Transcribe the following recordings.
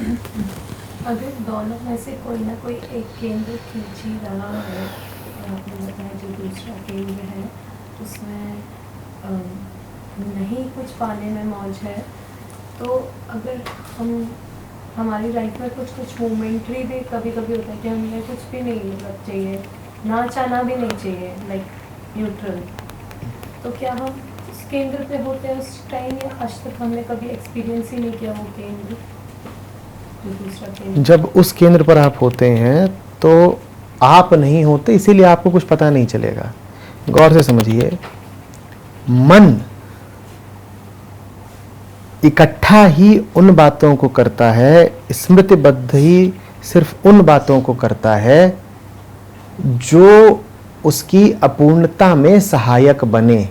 अगर दोनों में से कोई ना कोई एक केंद्र खींच ही रहा है, और आपने बताया जो दूसरा केंद्र है उसमें नहीं कुछ पाने में मौज है, तो अगर हमारी लाइफ में कुछ मोमेंट्री भी कभी कभी होता है कि हमें कुछ भी नहीं मतलब चाहिए, ना चाहना भी नहीं चाहिए, लाइक न्यूट्रल, तो क्या हम उस केंद्र पे होते हैं उस टाइम, या आज तक हमने कभी एक्सपीरियंस ही नहीं किया वो केंद्र, जो दूसरा केंद्र? जब उस केंद्र पर आप होते हैं तो आप नहीं होते, इसीलिए आपको कुछ पता नहीं चलेगा। गौर से समझिए, मन इकट्ठा ही उन बातों को करता है, स्मृतिबद्ध ही सिर्फ उन बातों को करता है जो उसकी अपूर्णता में सहायक बने।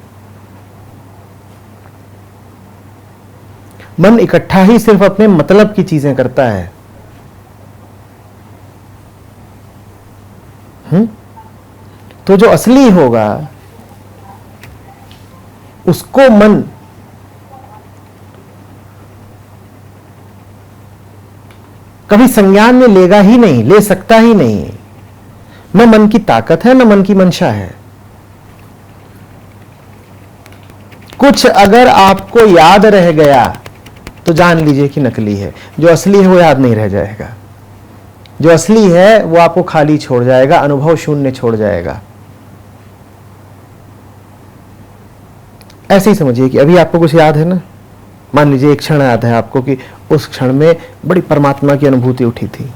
मन इकट्ठा ही सिर्फ अपने मतलब की चीजें करता है। तो जो असली होगा उसको मन कभी संज्ञान में लेगा ही नहीं, ले सकता ही नहीं। न मन की ताकत है, न मन की मंशा है। कुछ अगर आपको याद रह गया तो जान लीजिए कि नकली है। जो असली है वो याद नहीं रह जाएगा। जो असली है वो आपको खाली छोड़ जाएगा, अनुभव शून्य छोड़ जाएगा। ऐसे ही समझिए कि अभी आपको कुछ याद है ना, मान लीजिए एक क्षण याद है आपको कि उस क्षण में बड़ी परमात्मा की अनुभूति उठी थी।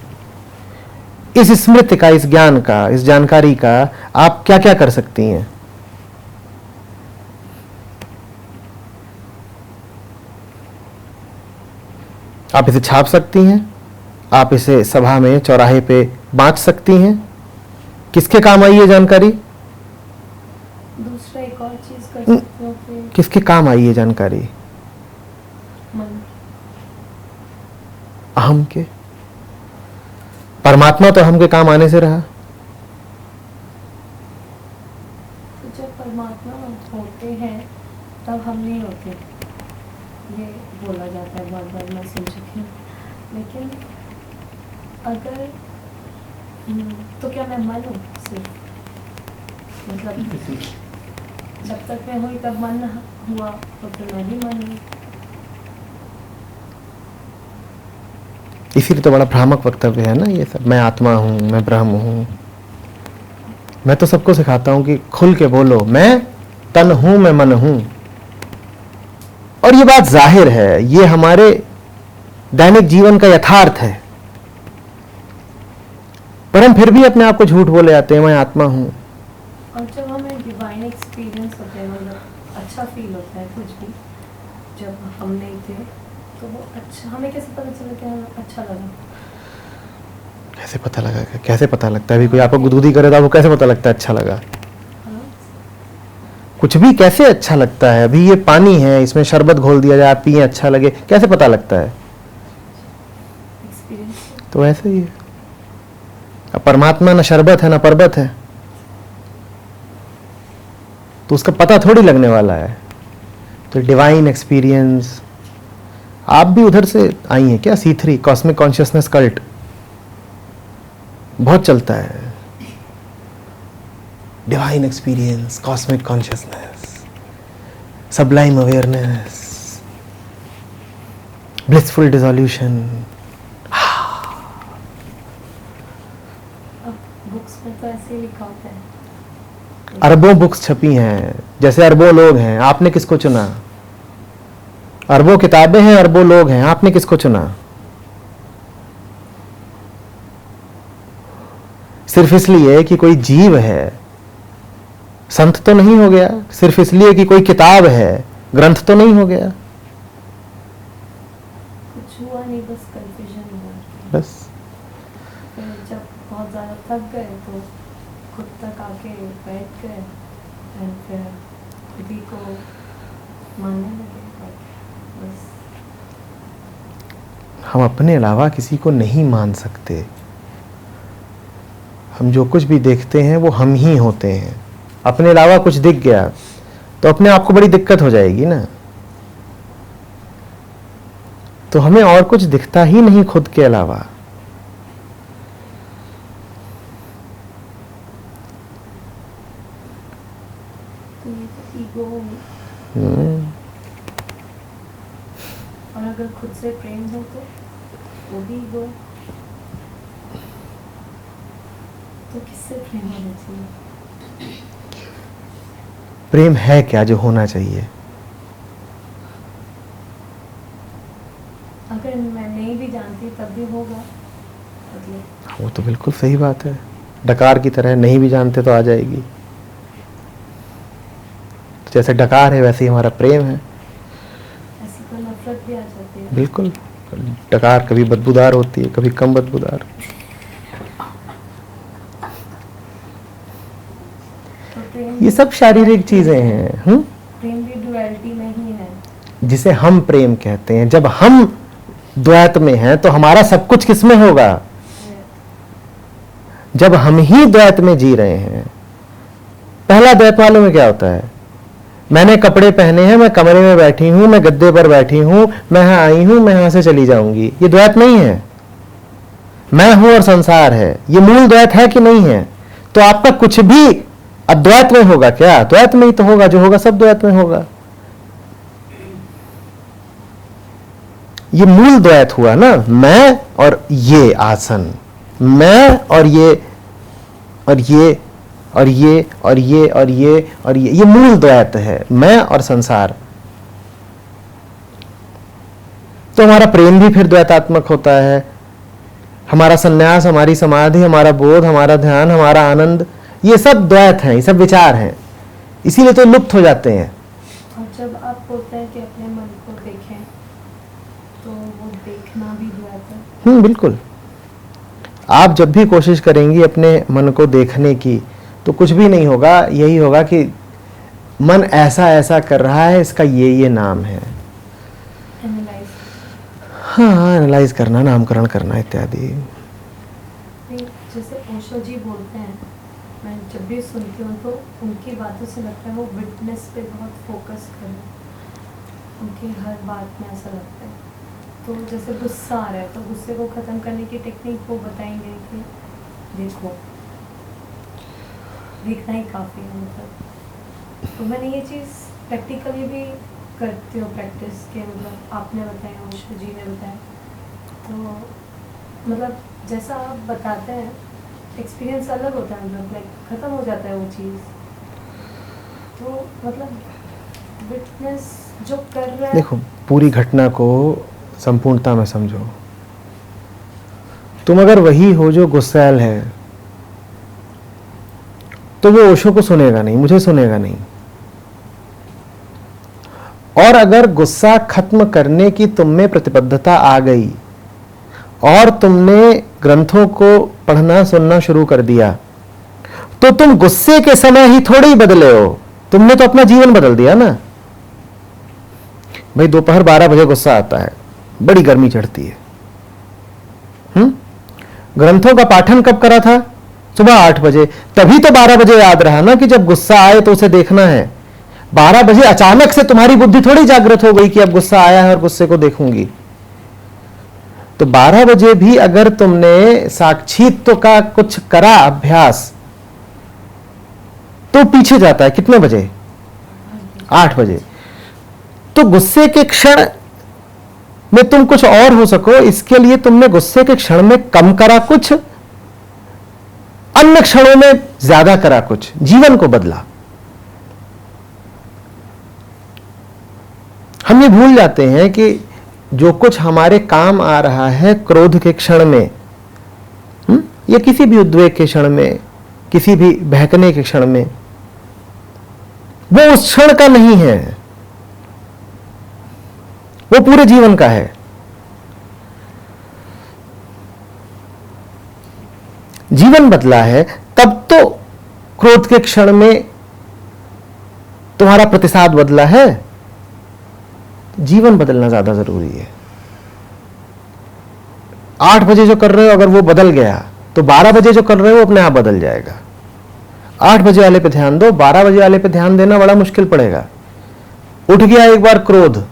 इस स्मृति का, इस ज्ञान का, इस जानकारी का आप क्या क्या कर सकती हैं? आप इसे छाप सकती हैं, आप इसे सभा में चौराहे पे बांट सकती हैं। किसके काम आई ये जानकारी? दूसरा एक और चीज कर सकते हो फिर। किसके काम आई ये जानकारी? मन। अहम के। परमात्मा तो अहम के काम आने से रहा। तो जब परमात्मा होते हैं तब हम नहीं होते, ये बोला जाता है, बहुत बार मैं सुन चुकी हूँ। लेकिन अगर तो क्या मैं मन हूँ सिर्फ? मतलब जब तक मैं हुई तब मन हुआ, तो फिर मैं भी मन हूँ। इसीलिए तो बड़ा भ्रामक वक्तव्य है ना ये सब। मैं आत्मा हूं, मैं ब्रह्म हूं। मैं तो सबको सिखाता हूं कि खुल के बोलो, मैं तन हूं, मैं मन हूं। और ये बात जाहिर है, ये हमारे दैनिक जीवन का यथार्थ है, पर हम फिर भी अपने आप को झूठ बोले जाते हैं, मैं आत्मा हूं। और जब हमें डिवाइन एक्सपीरियंस होता है, मतलब अच्छा फील होता है कुछ भी, जब हम नहीं थे तो वो अच्छा, हमें कैसे पता चला कि हमें अच्छा लगा? कैसे पता लगा? कैसे पता लगता है? अभी कोई आपको गुदगुदी करे तो आपको कैसे पता लगता है अच्छा लगा? हाँ? कुछ भी कैसे अच्छा लगता है? अभी ये पानी है, इसमें शरबत घोल दिया जाए, आप पिए, अच्छा लगे, कैसे पता लगता है? एक्सपीरियंस। तो ऐसे ही है। अब परमात्मा न शरबत है न पर्वत है, तो उसका पता थोड़ी लगने वाला है। तो डिवाइन एक्सपीरियंस, आप भी उधर से आई हैं क्या? C3 कॉस्मिक कॉन्शियसनेस कल्ट बहुत चलता है। Divine experience, cosmic consciousness, Sublime awareness, blissful dissolution. अब बुक्स में तो ऐसे ही लिखा होता है। अरबों बुक्स छपी हैं, जैसे अरबों लोग हैं, आपने किसको चुना? अरबों किताबें हैं, अरबों लोग हैं, आपने किसको चुना? सिर्फ इसलिए कि कोई जीव है, संत तो नहीं हो गया। सिर्फ इसलिए कि कोई किताब है, ग्रंथ तो नहीं हो गया। कुछ हुआ नहीं, बस कंफ्यूजन हुआ। बस फिर जब बहुत ज़्यादा थक गए तो खुद तक आके बैठ गए, और फिर खुद ही को मानने लगे। बस हम अपने अलावा किसी को नहीं मान सकते। हम जो कुछ भी देखते हैं वो हम ही होते हैं। अपने अलावा कुछ दिख गया तो अपने आप को बड़ी दिक्कत हो जाएगी ना। तो हमें और कुछ दिखता ही नहीं खुद के अलावा। तो ये तो ईगो होगी। हम्म, और अगर खुद से प्रेम हो तो वो भी ईगो है। तो किससे प्रेम होना चाहिए? प्रेम है क्या जो होना चाहिए? अगर मैं नहीं भी जानती तब भी होगा मतलब। वो तो बिल्कुल सही बात है, डकार की तरह, नहीं भी जानते तो आ जाएगी। जैसे डकार है वैसे ही हमारा प्रेम है। ऐसी तो नफरत भी आ जाती है। बिल्कुल, डकार कभी बदबूदार होती है, कभी कम बदबूदार। तो प्रेम ये सब शारीरिक चीजें हैं। प्रेम भी डुअलिटी में ही है। जिसे हम प्रेम कहते हैं। जब हम द्वैत में हैं तो हमारा सब कुछ किसमें होगा? जब हम ही द्वैत में जी रहे हैं। पहला द्वैत मालूम में क्या होता है? मैंने कपड़े पहने हैं, मैं कमरे में बैठी हूं, मैं गद्दे पर बैठी हूं, मैं यहां आई हूं, मैं यहां से चली जाऊंगी। ये द्वैत नहीं है। मैं हूं और संसार है, ये मूल द्वैत है कि नहीं है? तो आपका कुछ भी अद्वैत में होगा क्या? द्वैत में ही तो होगा, जो होगा सब द्वैत में होगा। ये मूल द्वैत हुआ ना, मैं और ये आसन, मैं और ये और ये और ये और ये और ये मूल द्वैत है, मैं और संसार। तो हमारा प्रेम भी फिर द्वैतात्मक होता है। हमारा संन्यास, हमारी समाधि, हमारा बोध, हमारा ध्यान, हमारा आनंद, ये सब द्वैत हैं, ये सब विचार हैं। इसीलिए तो लुप्त हो जाते हैं। और जब आप बोलते हैं कि अपने मन को देखें, तो वो देखना भी द्वैत है। बिल्कुल। आप जब भी कोशिश करेंगी अपने मन को देखने की तो कुछ भी नहीं होगा। यही होगा कि मन ऐसा ऐसा कर रहा है, इसका ये नाम है। एनालाइज। हाँ, एनालाइज करना, नामकरण करना इत्यादि। जैसे ओशो जी बोलते हैं, मैं जब भी सुनती हूँ तो उनकी बातों से लगता है वो विटनेस पे बहुत फोकस करें। उनकी हर बात में ऐसा लगता है। तो जैसे गुस्सा आ रहा है तो गुस्से को ख़त्म करने की टेक्निक वो बताएंगे कि देखो, देखना ही काफ़ी है मतलब। तो मैंने ये चीज़ प्रैक्टिकली भी करती हूँ, प्रैक्टिस के मतलब आपने बताया, ओशो जी ने बताया। तो मतलब जैसा आप बताते हैं एक्सपीरियंस अलग होता है, मतलब लाइक ख़त्म हो जाता है वो चीज़। तो मतलब विटनेस जो कर रहा है। देखो, पूरी घटना को संपूर्णता में समझो। तुम अगर वही हो जो गुस्सैल है तो वो ओशो को सुनेगा नहीं, मुझे सुनेगा नहीं। और अगर गुस्सा खत्म करने की तुम में प्रतिबद्धता आ गई और तुमने ग्रंथों को पढ़ना सुनना शुरू कर दिया, तो तुम गुस्से के समय ही थोड़े ही बदले हो, तुमने तो अपना जीवन बदल दिया ना। भाई दोपहर 12 बजे गुस्सा आता है, बड़ी गर्मी चढ़ती है। ग्रंथों का पाठन कब करा था? सुबह 8 बजे। तभी तो 12 बजे याद रहा ना कि जब गुस्सा आए तो उसे देखना है। 12 बजे अचानक से तुम्हारी बुद्धि थोड़ी जागृत हो गई कि अब गुस्सा आया है और गुस्से को देखूंगी। तो 12 बजे भी अगर तुमने साक्षीत्व का कुछ करा अभ्यास, तो पीछे जाता है कितने बजे? 8 बजे। तो गुस्से के क्षण में तुम कुछ और हो सको, इसके लिए तुमने गुस्से के क्षण में कम करा कुछ, अन्य क्षणों में ज्यादा करा कुछ, जीवन को बदला। हम ये भूल जाते हैं कि जो कुछ हमारे काम आ रहा है क्रोध के क्षण में, या किसी भी उद्वेग के क्षण में, किसी भी बहकने के क्षण में, वो उस क्षण का नहीं है, वो पूरे जीवन का है। जीवन बदला है तब तो क्रोध के क्षण में तुम्हारा प्रतिसाद बदला है। जीवन बदलना ज्यादा जरूरी है। 8 बजे जो कर रहे हो अगर वो बदल गया तो 12 बजे जो कर रहे हो अपने आप बदल जाएगा। 8 बजे वाले पे ध्यान दो, 12 बजे वाले पे ध्यान देना बड़ा मुश्किल पड़ेगा। उठ गया एक बार क्रोध,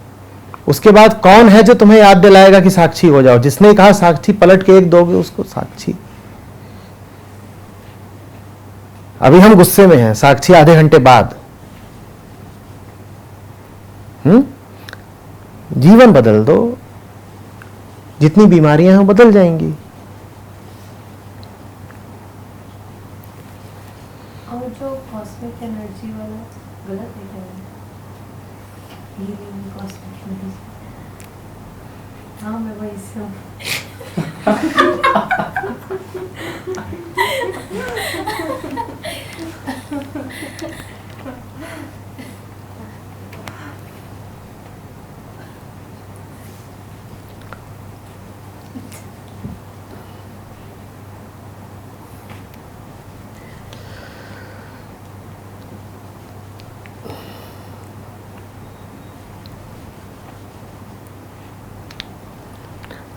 उसके बाद कौन है जो तुम्हें याद दिलाएगा कि साक्षी हो जाओ? जिसने कहा साक्षी पलट के एक दोगे उसको साक्षी। अभी हम गुस्से में हैं, साक्षी आधे घंटे बाद। जीवन बदल दो, जितनी बीमारियां हैं बदल जाएंगी। और जो कॉस्मिक एनर्जी वाला गलत है क्या? हीलिंग कॉस्मिक एनर्जी, हाँ मैं वही सब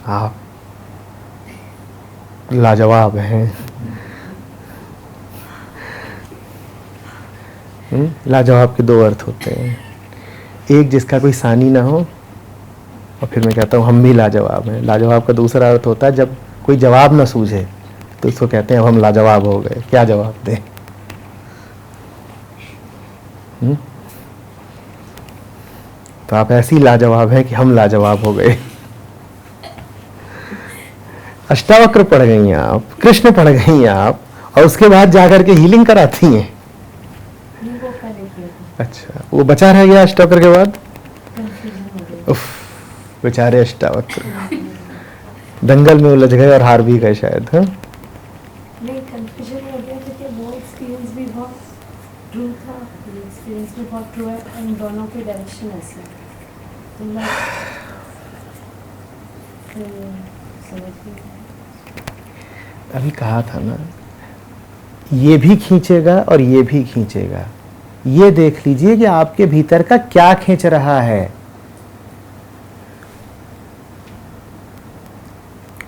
आप लाजवाब हैं। लाजवाब के दो अर्थ होते हैं, एक जिसका कोई सानी ना हो, और फिर मैं कहता हूँ हम भी लाजवाब हैं। लाजवाब का दूसरा अर्थ होता है जब कोई जवाब ना सूझे तो उसको कहते हैं अब हम लाजवाब हो गए, क्या जवाब दें। तो आप ऐसी लाजवाब हैं कि हम लाजवाब हो गए। अष्टावक्र पढ़ गई हैं आप, कृष्ण पढ़ गई हैं आप, और उसके बाद जाकर के हीलिंग कराती हैं। अच्छा, वो बचा रह गया अष्टावक्र के बाद। उफ, बेचारे अष्टावक्र दंगल में उलझ गए और हार भी गए शायद। हाँ, नहीं कंफ्यूजन हो गया क्योंकि वो एक्सपीरियंस भी बहुत ट्रू था, ये एक्सपीरियंस भी बहुत ट्रू है, एंड दोनों के डायरेक्शन ऐसे तो समझ नहीं। अभी कहा था ना, ये भी खींचेगा और ये भी खींचेगा। ये देख लीजिए कि आपके भीतर का क्या खींच रहा है।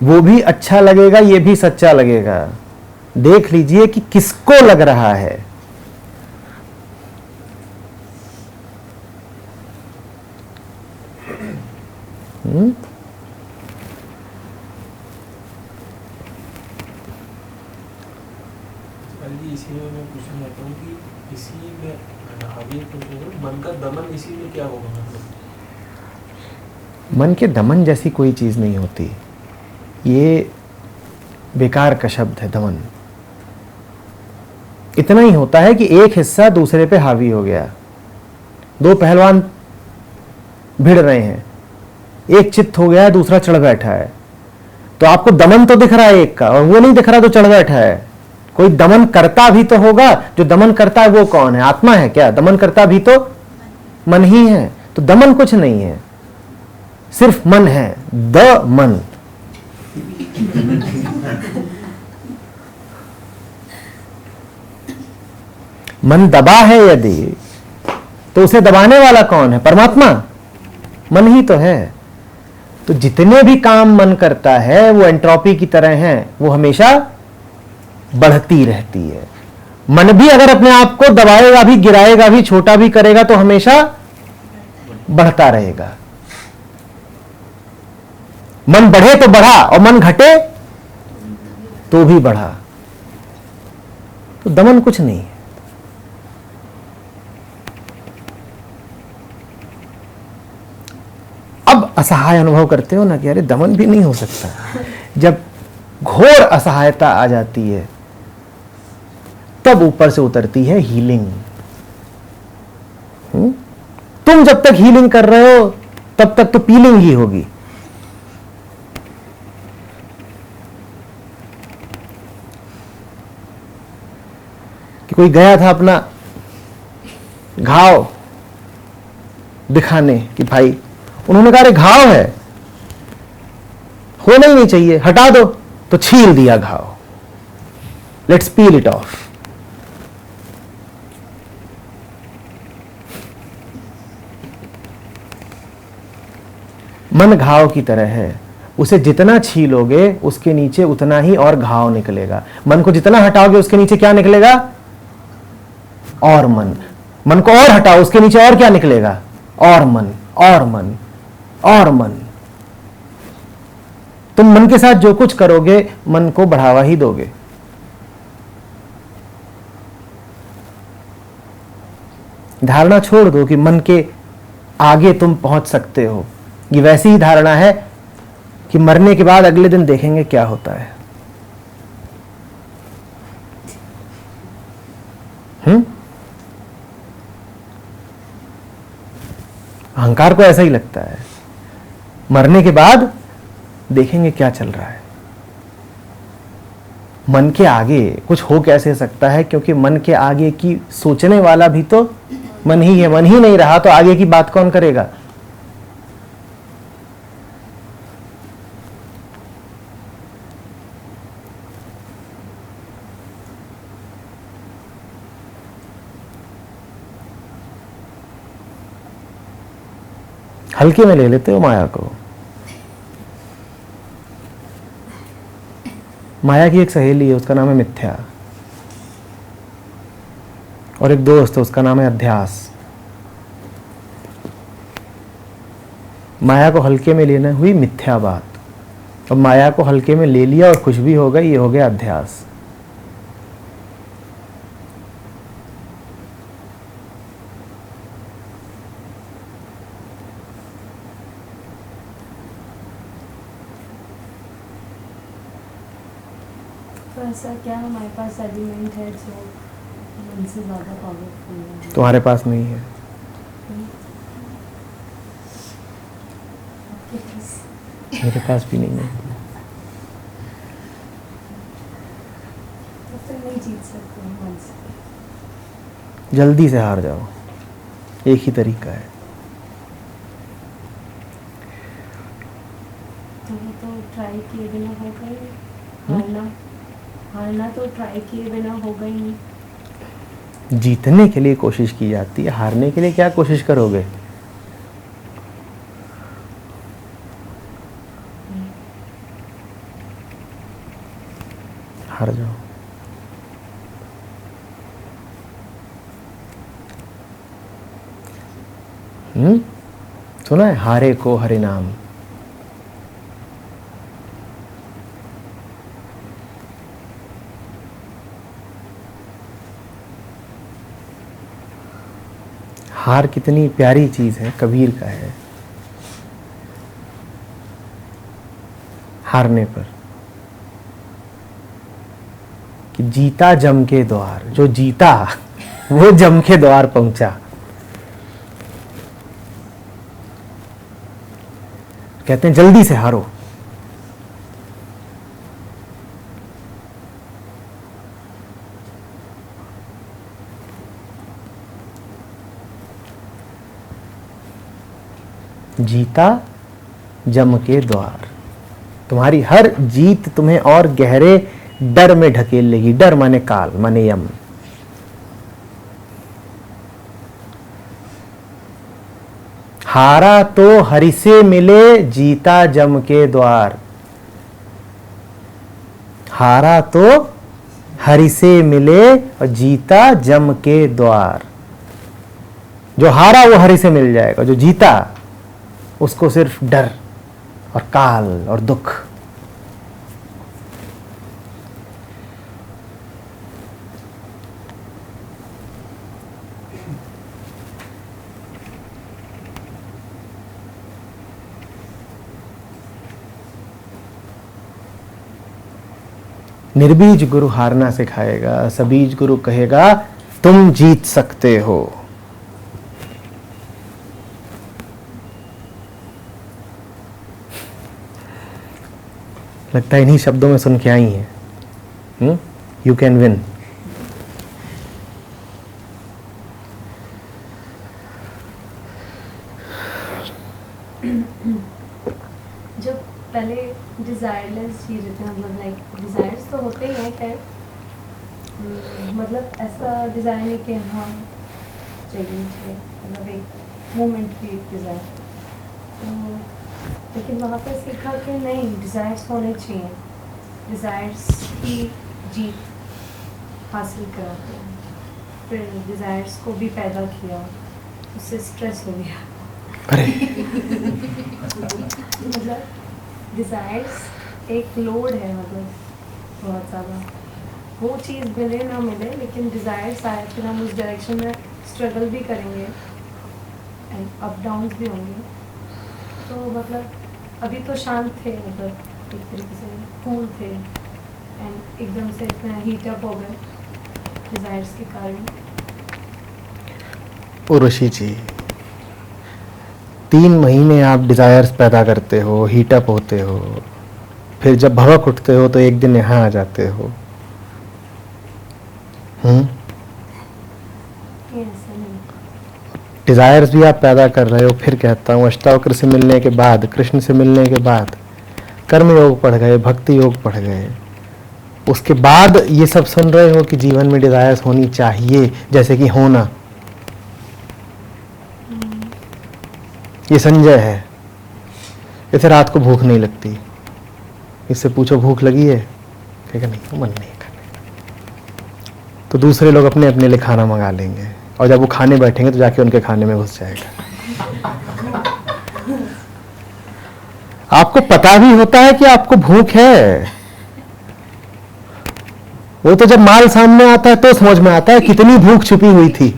वो भी अच्छा लगेगा, ये भी सच्चा लगेगा। देख लीजिए कि किसको लग रहा है। इसी में मैं पूछना चाहता हूँ कि इसी में मन का दमन इसी में क्या होगा? मतलब मन के दमन जैसी कोई चीज नहीं होती, ये बेकार का शब्द है दमन। इतना ही होता है कि एक हिस्सा दूसरे पे हावी हो गया। दो पहलवान भिड़ रहे हैं, एक चित्त हो गया है, दूसरा चढ़ बैठा है। तो आपको दमन तो दिख रहा है एक का, और वो नहीं दिख रहा तो चढ़ बैठा है। कोई दमन करता भी तो होगा। जो दमन करता है वो कौन है? आत्मा है क्या? दमन करता भी तो मन ही है। तो दमन कुछ नहीं है, सिर्फ मन है। द मन। मन दबा है यदि, तो उसे दबाने वाला कौन है? परमात्मा। मन ही तो है। तो जितने भी काम मन करता है वो एंट्रोपी की तरह हैं, वो हमेशा बढ़ती रहती है। मन भी अगर अपने आप को दबाएगा भी, गिराएगा भी, छोटा भी करेगा तो हमेशा बढ़ता रहेगा। मन बढ़े तो बढ़ा, और मन घटे तो भी बढ़ा। तो दमन कुछ नहीं है। अब असहाय अनुभव करते हो ना कि अरे दमन भी नहीं हो सकता। जब घोर असहायता आ जाती है तब ऊपर से उतरती है हीलिंग। तुम जब तक हीलिंग कर रहे हो तब तक तो पीलिंग ही होगी। कि कोई गया था अपना घाव दिखाने कि भाई, उन्होंने कहा अरे घाव है, होना ही नहीं चाहिए, हटा दो। तो छील दिया घाव। Let's peel it of. मन घाव की तरह है, उसे जितना छीलोगे उसके नीचे उतना ही और घाव निकलेगा। मन को जितना हटाओगे उसके नीचे क्या निकलेगा? और मन। मन को और हटाओ उसके नीचे और क्या निकलेगा? और मन, और मन। और मन। तुम मन के साथ जो कुछ करोगे मन को बढ़ावा ही दोगे। धारणा छोड़ दो कि मन के आगे तुम पहुंच सकते हो। ये वैसी ही धारणा है कि मरने के बाद अगले दिन देखेंगे क्या होता है। अहंकार को ऐसा ही लगता है, मरने के बाद देखेंगे क्या चल रहा है। मन के आगे कुछ हो कैसे सकता है, क्योंकि मन के आगे की सोचने वाला भी तो मन ही है। मन ही नहीं रहा तो आगे की बात कौन करेगा। हल्के में ले लेते हो माया को। माया की एक सहेली है, उसका नाम है मिथ्या, और एक दोस्त है, उसका नाम है अध्यास। माया को हल्के में लेना हुई मिथ्या बात, और माया को हल्के में ले लिया और कुछ भी हो गया, ये हो गया अध्यास। तो ऐसा क्या हमारे पास एलिमेंट है जो मन से ज़्यादा पावरफुल है? तुम्हारे पास नहीं है। मेरे पास भी नहीं है। तो फिर नहीं जीत सकते हैं मन से। जल्दी से हार जाओ, एक ही तरीका है। तो वो तो ट्राई किए बिना होगा ही नहीं। हारना तो ट्राई किए बिना होगा ही नहीं। जीतने के लिए कोशिश की जाती है, हारने के लिए क्या कोशिश करोगे। हार जाओ। सुना है, हारे को हरि नाम। हार कितनी प्यारी चीज है, कबीर का है। हारने पर कि जीता जम के द्वार, जो जीता वो जम के द्वार पहुंचा। कहते हैं जल्दी से हारो। जीता जम के द्वार। तुम्हारी हर जीत तुम्हें और गहरे डर में ढकेल लेगी। डर माने काल, माने यम। हारा तो हरि से मिले, जीता जम के द्वार। हारा तो हरि से मिले और जीता जम के द्वार। जो हारा वो हरि से मिल जाएगा, जो जीता उसको सिर्फ डर और काल और दुख। निर्बीज गुरु हारना सिखाएगा, सबीज गुरु कहेगा तुम जीत सकते हो। लगता है इन्हीं शब्दों में सुन के आई हैं। You can win. जो पहले डिजायरलेस चीज़ें थे, मतलब लाइक डिजायर्स तो होते ही हैं खैर, मतलब ऐसा डिजायर है कि हाँ चाहिए, मतलब एक मोमेंट की एक डिजायर। लेकिन वहाँ पे सीखा कि नहीं, डिज़ायर्स होने चाहिए, डिज़ायर्स की जीत हासिल कराते हैं। फिर डिज़ायर्स को भी पैदा किया, उससे स्ट्रेस हो गया, अरे मतलब डिज़ायर्स एक लोड है, मतलब बहुत ज़्यादा। वो चीज़ मिले ना मिले, लेकिन डिज़ायर्स आए फिर हम उस डायरेक्शन में स्ट्रगल भी करेंगे एंड अप डाउन्स भी होंगे। तो मतलब अभी तो शांत थे, मतलब एक तरीके से कूल थे एंड एकदम से इतना हीट अप हो गए डिज़ायर्स के कारण। उर्वशी जी, 3 महीने आप डिजायर्स पैदा करते हो, हीटअप होते हो, फिर जब भड़क उठते हो तो एक दिन यहाँ आ जाते हो। ये ऐसा नहीं। डिजायर्स भी आप पैदा कर रहे हो, फिर कहता हूँ अष्टावक्र से मिलने के बाद, कृष्ण से मिलने के बाद कर्म योग पढ़ गए, भक्ति योग पढ़ गए, उसके बाद ये सब सुन रहे हो कि जीवन में डिजायर्स होनी चाहिए, जैसे कि होना। ये संजय है, इसे रात को भूख नहीं लगती, इससे पूछो भूख लगी है, कहेगा नहीं, मन नहीं करने। तो दूसरे लोग अपने अपने लिए खाना मंगा लेंगे, और जब वो खाने बैठेंगे तो जाके उनके खाने में घुस जाएगा। आपको पता भी होता है कि आपको भूख है, वो तो जब माल सामने आता है तो समझ में आता है कितनी भूख छुपी हुई थी।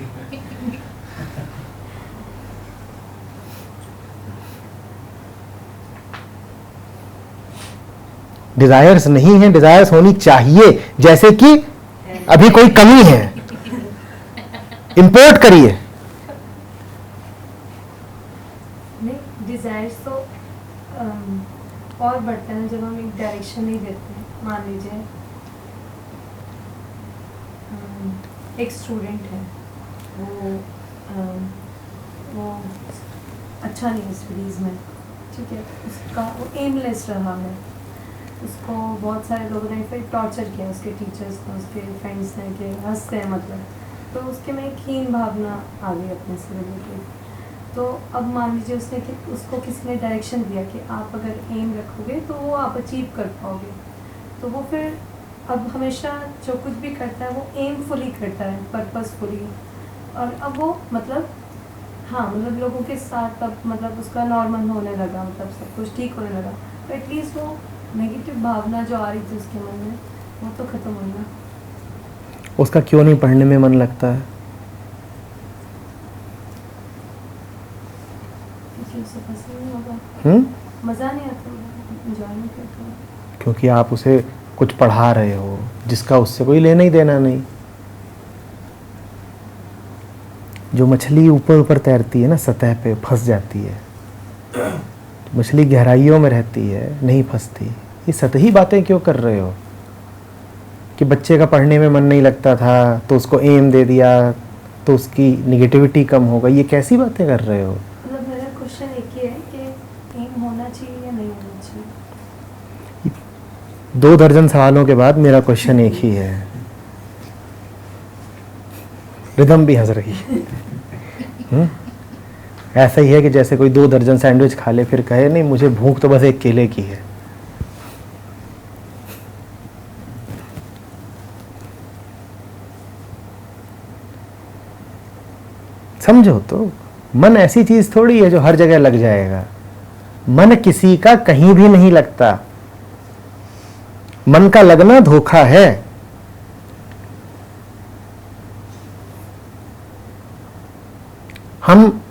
डिजायर्स नहीं है, डिजायर्स होनी चाहिए, जैसे कि अभी कोई कमी है, इंपोर्ट करिए। नहीं, डिज़ायर्स तो और बढ़ते हैं जब हम एक डायरेक्शन नहीं देते हैं। मान लीजिए एक स्टूडेंट है, वो अच्छा नहीं है स्टडीज़ में, ठीक है, उसका वो एमलेस रहा है, उसको बहुत सारे लोगों ने फिर टॉर्चर किया, उसके टीचर्स ने, उसके फ्रेंड्स ने, कि हंसते हैं मतलब, तो उसके में एक हीन भावना आ गई अपने से रिलेटेड। तो अब मान लीजिए उसने कि उसको किसी ने डायरेक्शन दिया कि आप अगर एम रखोगे तो वो आप अचीव कर पाओगे, तो वो फिर अब हमेशा जो कुछ भी करता है वो एमफुली करता है, पर्पसफुली। और अब वो मतलब हाँ, मतलब लोगों के साथ अब मतलब उसका नॉर्मल होने लगा, मतलब सब कुछ ठीक होने लगा, तो एटलीस्ट वो नेगेटिव भावना जो आ रही थी उसके मन में वो तो खत्म हो गया। उसका क्यों नहीं पढ़ने में मन लगता है? क्योंकि उसे पसंद नहीं होगा, मज़ा नहीं आता, एंजॉय नहीं करता। क्योंकि आप उसे कुछ पढ़ा रहे हो जिसका उससे कोई लेना ही देना नहीं। जो मछली ऊपर ऊपर तैरती है ना, सतह पे फंस जाती है, मछली गहराइयों में रहती है, नहीं फंसती। ये सतही बातें क्यों कर रहे हो कि बच्चे का पढ़ने में मन नहीं लगता था तो उसको एम दे दिया तो उसकी निगेटिविटी कम होगा? ये कैसी बातें कर रहे हो? मतलब मेरा क्वेश्चन एक ही है कि एम होना चाहिए या नहीं होना चाहिए? 2 दर्जन सवालों के बाद मेरा क्वेश्चन एक ही है। रिदम भी हंस रही है। ऐसा ही है कि जैसे कोई 2 दर्जन सैंडविच खा ले फिर कहे नहीं मुझे भूख तो बस एक केले की है। समझो तो, मन ऐसी चीज थोड़ी है जो हर जगह लग जाएगा। मन किसी का कहीं भी नहीं लगता। मन का लगना धोखा है। हम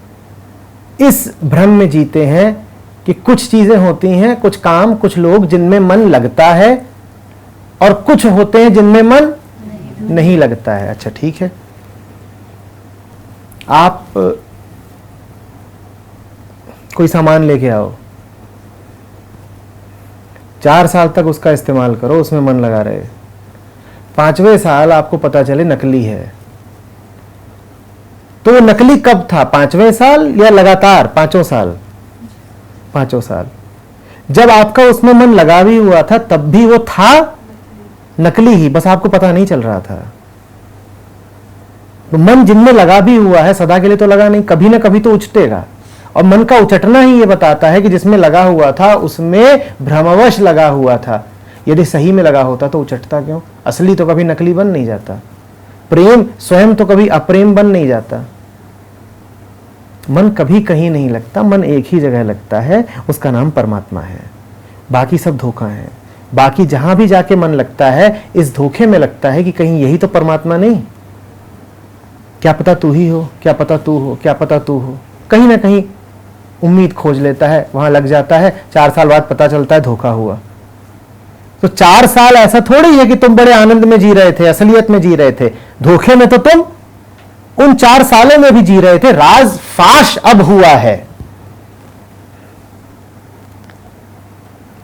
इस भ्रम में जीते हैं कि कुछ चीजें होती हैं, कुछ काम, कुछ लोग जिनमें मन लगता है, और कुछ होते हैं जिनमें मन नहीं लगता है। अच्छा ठीक है, आप कोई सामान लेके आओ, 4 साल तक उसका इस्तेमाल करो, उसमें मन लगा रहे, 5वें साल आपको पता चले नकली है, तो वो नकली कब था? 5वें साल या लगातार 5 साल? 5 साल। जब आपका उसमें मन लगा भी हुआ था तब भी वो था नकली ही, बस आपको पता नहीं चल रहा था। तो मन जिनमें लगा भी हुआ है सदा के लिए तो लगा नहीं, कभी ना कभी तो उचटेगा। और मन का उचटना ही ये बताता है कि जिसमें लगा हुआ था उसमें भ्रमवश लगा हुआ था। यदि सही में लगा होता तो उचटता क्यों? असली तो कभी नकली बन नहीं जाता। प्रेम स्वयं तो कभी अप्रेम बन नहीं जाता। मन कभी कहीं नहीं लगता, मन एक ही जगह लगता है, उसका नाम परमात्मा है। बाकी सब धोखा है। बाकी जहां भी जाके मन लगता है इस धोखे में लगता है कि कहीं यही तो परमात्मा नहीं, क्या पता तू ही हो, क्या पता तू हो, क्या पता तू हो। कहीं ना कहीं उम्मीद खोज लेता है, वहां लग जाता है, 4 साल बाद पता चलता है धोखा हुआ। तो 4 साल ऐसा थोड़ी है कि तुम बड़े आनंद में जी रहे थे, असलियत में जी रहे थे। धोखे में तो तुम उन 4 सालों में भी जी रहे थे। राज फाश अब हुआ है।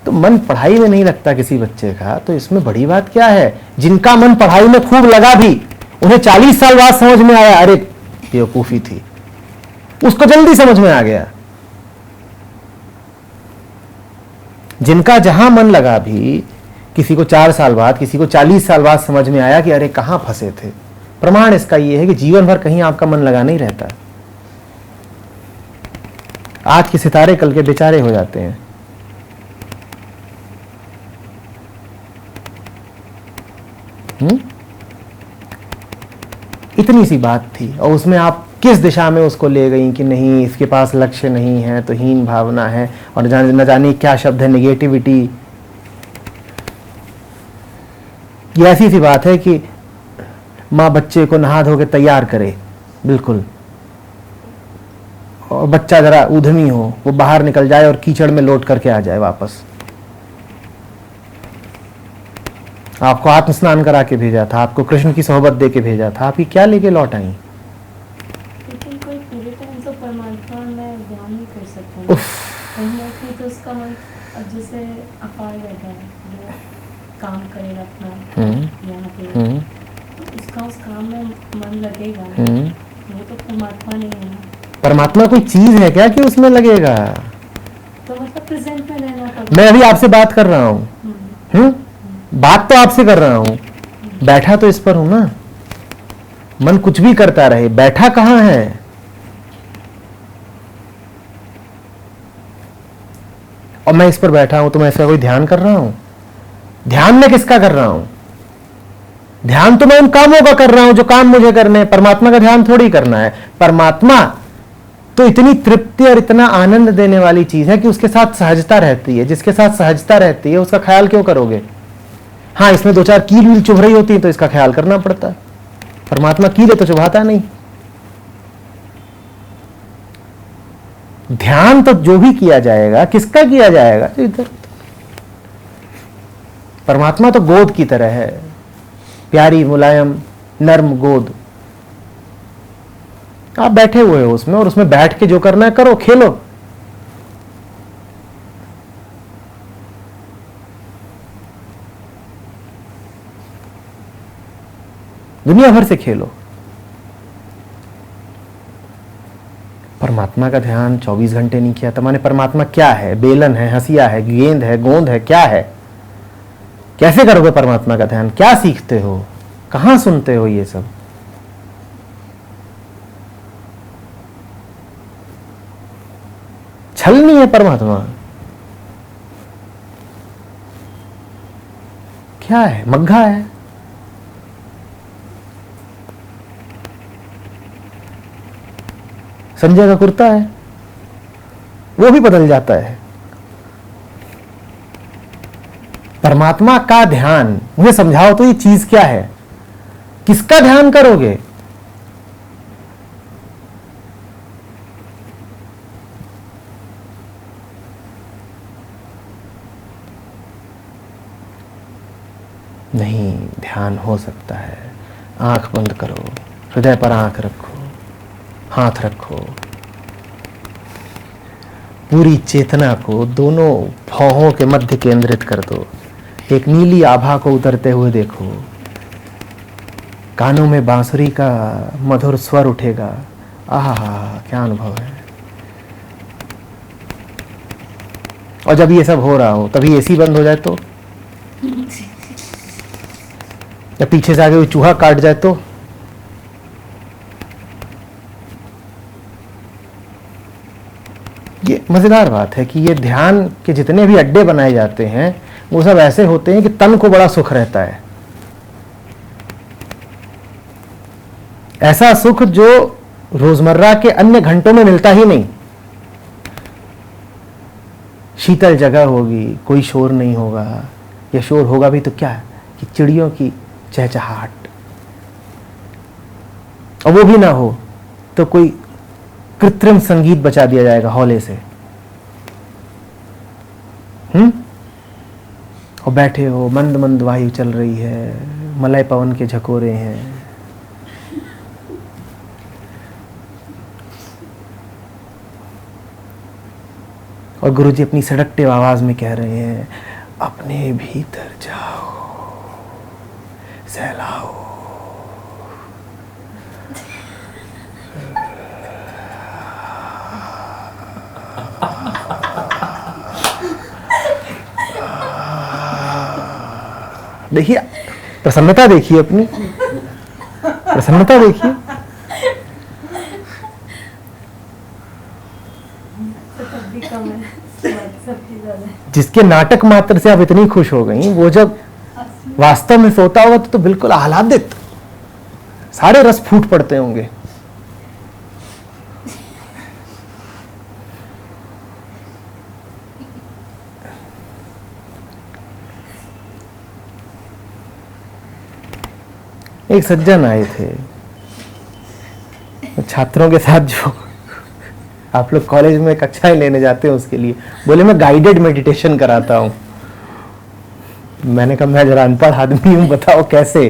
तो मन पढ़ाई में नहीं लगता किसी बच्चे का, तो इसमें बड़ी बात क्या है। जिनका मन पढ़ाई में खूब लगा भी, उन्हें 40 साल बाद समझ में आया, अरे बेवकूफी थी, उसको जल्दी समझ में आ गया। जिनका जहां मन लगा भी, किसी को 4 साल बाद, किसी को 40 साल बाद समझ में आया कि अरे कहां फंसे थे। प्रमाण इसका यह है कि जीवन भर कहीं आपका मन लगा नहीं रहता। आज के सितारे कल के बेचारे हो जाते हैं। इतनी सी बात थी और उसमें आप किस दिशा में उसको ले गई कि नहीं इसके पास लक्ष्य नहीं है तो हीन भावना है, और न जाने क्या शब्द है, नेगेटिविटी। ये ऐसी सी बात है कि माँ बच्चे को नहा धो के तैयार करे बिल्कुल, और बच्चा जरा उद्यमी हो, वो बाहर निकल जाए और कीचड़ में लौट करके आ जाए वापस। आपको आत्म स्नान करा के भेजा था, आपको कृष्ण की सोहबत दे के भेजा था, आप ये क्या लेके लौट आई। लेकिन कोई पूरे टाइम तो परमात्मा में ध्यान नहीं कर सकता। कहीं ना कहीं तो उसका मन, अब जैसे अपार बैठा है जो काम करेगा अपना यहाँ पे, तो उसका उस काम में मन लगेगा, वो तो परमात्मा नहीं है। परमात्मा कोई चीज है क्या कि उसमें लगेगा। तो मतलब प्रेजेंट में रहना पड़ेगा। मैं अभी आपसे बात कर रहा हूँ, बात तो आपसे कर रहा हूं, बैठा तो इस पर हूं ना। मन कुछ भी करता रहे, बैठा कहां है। और मैं इस पर बैठा हूं तो मैं इसका कोई ध्यान कर रहा हूं। ध्यान मैं किसका कर रहा हूं। ध्यान तो मैं उन कामों का कर रहा हूं जो काम मुझे करने हैं। परमात्मा का ध्यान थोड़ी करना है। परमात्मा तो इतनी तृप्ति और इतना आनंद देने वाली चीज है कि उसके साथ सहजता रहती है। जिसके साथ सहजता रहती है उसका ख्याल क्यों करोगे। हाँ, इसमें 2-4 कील वील चुभ रही होती है तो इसका ख्याल करना पड़ता है। परमात्मा कीले तो चुभाता नहीं। ध्यान तो जो भी किया जाएगा किसका किया जाएगा, तो इधर। परमात्मा तो गोद की तरह है, प्यारी मुलायम नर्म गोद। आप बैठे हुए हो उसमें, और उसमें बैठ के जो करना है करो, खेलो। दुनिया भर से खेलो। परमात्मा का ध्यान 24 घंटे नहीं किया तो माने परमात्मा क्या है। बेलन है, हंसिया है, गेंद है, गोंद है, क्या है। कैसे करोगे परमात्मा का ध्यान। क्या सीखते हो, कहां सुनते हो ये सब। छल नहीं है परमात्मा। क्या है, मग्घा है। संजय का कुर्ता है, वो भी बदल जाता है। परमात्मा का ध्यान मुझे समझाओ तो ये चीज क्या है। किसका ध्यान करोगे। नहीं, ध्यान हो सकता है। आंख बंद करो, हृदय पर आंख रखो, हाथ रखो, पूरी चेतना को दोनों भौहों के मध्य केंद्रित कर दो। एक नीली आभा को उतरते हुए देखो। कानों में बांसुरी का मधुर स्वर उठेगा। आहा, क्या अनुभव है। और जब ये सब हो रहा हो तभी एसी बंद हो जाए तो, या पीछे से आगे कोई चूहा काट जाए तो, ये मजेदार बात है कि ये ध्यान के जितने भी अड्डे बनाए जाते हैं वो सब ऐसे होते हैं कि तन को बड़ा सुख रहता है। ऐसा सुख जो रोजमर्रा के अन्य घंटों में मिलता ही नहीं। शीतल जगह होगी, कोई शोर नहीं होगा, या शोर होगा भी तो क्या है कि चिड़ियों की चहचहाहट, और वो भी ना हो तो कोई कृत्रिम संगीत बचा दिया जाएगा हौले से। और बैठे हो, मंद मंद वायु चल रही है, मलय पवन के झकोरे हैं, और गुरुजी अपनी सड़कते आवाज में कह रहे हैं, अपने भीतर जाओ, सहलाओ। देखिए प्रसन्नता, देखिए अपनी प्रसन्नता, देखिए। जिसके नाटक मात्र से आप इतनी खुश हो गई, वो जब वास्तव में सोता होगा तो बिल्कुल आह्लादित, सारे रस फूट पड़ते होंगे। एक सज्जन आए थे छात्रों के साथ, जो आप लोग कॉलेज में कक्षाएं लेने जाते हैं उसके लिए, बोले मैं गाइडेड मेडिटेशन कराता हूं। मैंने कहा मैं जरा अनपढ़ आदमी हूं, बताओ कैसे।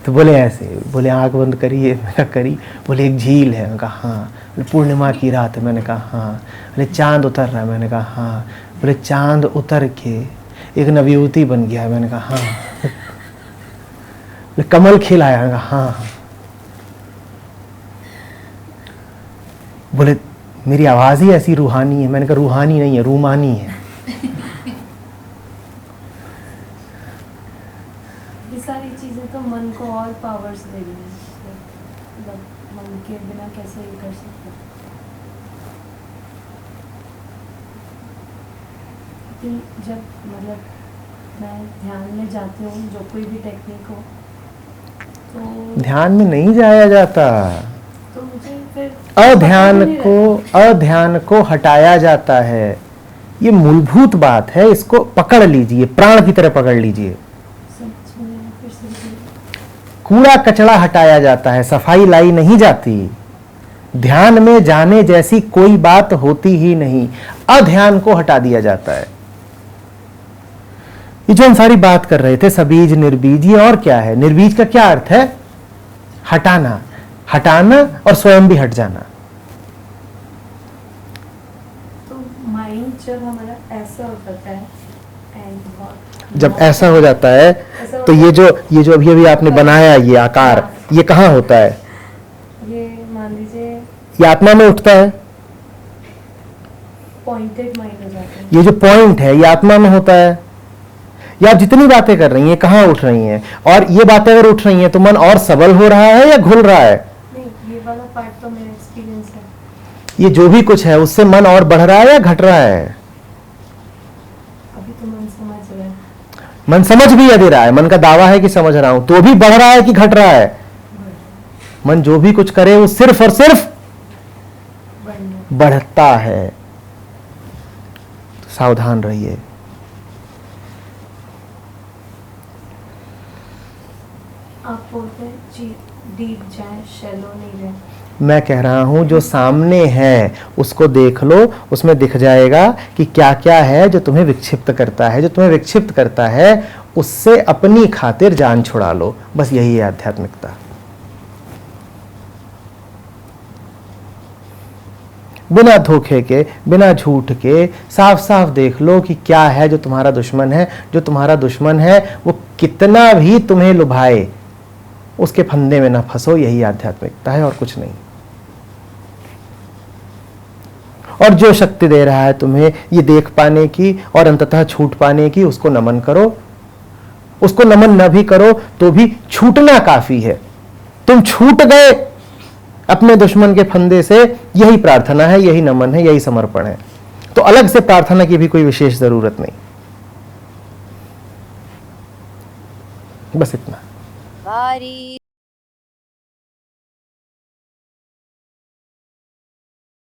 तो बोले ऐसे, बोले आंख बंद करिए। मैंने कहा करी। बोले एक झील है। मैंने कहा हाँ। बोले पूर्णिमा की रात है। मैंने कहा हाँ। बोले चांद उतर रहा है। मैंने कहा हाँ। बोले चांद उतर के एक नवयुवती बन गया है। मैंने कहा हाँ। बोले कमल खिलाया। मैंने कहा हाँ। बोले मेरी आवाज ही ऐसी रूहानी है। मैंने कहा रूहानी नहीं है, रूमानी है। ये सारी चीजें तो मन को और पावर्स दे रही हैं, मतलब मन के बिना कैसे ये कर सकते। लेकिन जब मतलब मैं ध्यान में जाती हूँ, जो कोई भी टेक्निक हो, तो ध्यान में नहीं जाया जाता, तो मुझे फिर अध्यान को हटाया जाता है। ये मूलभूत बात है, इसको पकड़ लीजिए, प्राण की तरह पकड़ लीजिए। कूड़ा कचरा हटाया जाता है, सफाई लाई नहीं जाती। ध्यान में जाने जैसी कोई बात होती ही नहीं, अध्यान को हटा दिया जाता है। ये जो हम सारी बात कर रहे थे, सबीज निर्बीज, ये और क्या है? निर्बीज का क्या अर्थ है? हटाना, हटाना और स्वयं भी हट जाना। तो माइंड जब हमारा ऐसा हो जाता है, जब ऐसा हो जाता है तो ये जो अभी आपने बनाया ये आकार, ये कहाँ होता है? ये मान लीजिए ये आत्मा में उठता है। पॉइंटेड माइंड हो जाता है। ये जो पॉइंट है ये आत्मा में होता है। ये आप जितनी बातें कर रही हैं कहाँ उठ रही हैं? और ये बातें अगर उठ रही हैं तो मन और सबल हो रहा है या घुल रहा है? नहीं, ये वाला पार्ट तो मेरा एक्सपीरियंस है। ये जो भी कुछ है उससे मन और बढ़ रहा है या घट रहा है? अभी तो मन समझ रहा है। मन समझ भी यदि रहा है, मन का दावा है कि समझ रहा हूं, तो भी बढ़ रहा है कि घट रहा है? मन जो भी कुछ करे वो सिर्फ और सिर्फ बढ़ता है। तो सावधान रहिए। आप बोलते हैं डीप जाए, शैलो नहीं रहे। मैं कह रहा हूं जो सामने है उसको देख लो, उसमें दिख जाएगा कि क्या क्या है जो तुम्हें विक्षिप्त करता है। जो तुम्हें विक्षिप्त करता है उससे अपनी खातिर जान छुड़ा लो। बस यही है आध्यात्मिकता। बिना धोखे के, बिना झूठ के साफ साफ देख लो कि क्या है जो तुम्हारा दुश्मन है। जो तुम्हारा दुश्मन है वो कितना भी तुम्हें लुभाए, उसके फंदे में ना फंसो। यही आध्यात्मिकता है और कुछ नहीं। और जो शक्ति दे रहा है तुम्हें ये देख पाने की और अंततः छूट पाने की, उसको नमन करो। उसको नमन न भी करो तो भी छूटना काफी है। तुम छूट गए अपने दुश्मन के फंदे से, यही प्रार्थना है, यही नमन है, यही समर्पण है। तो अलग से प्रार्थना की भी कोई विशेष जरूरत नहीं। बस इतना।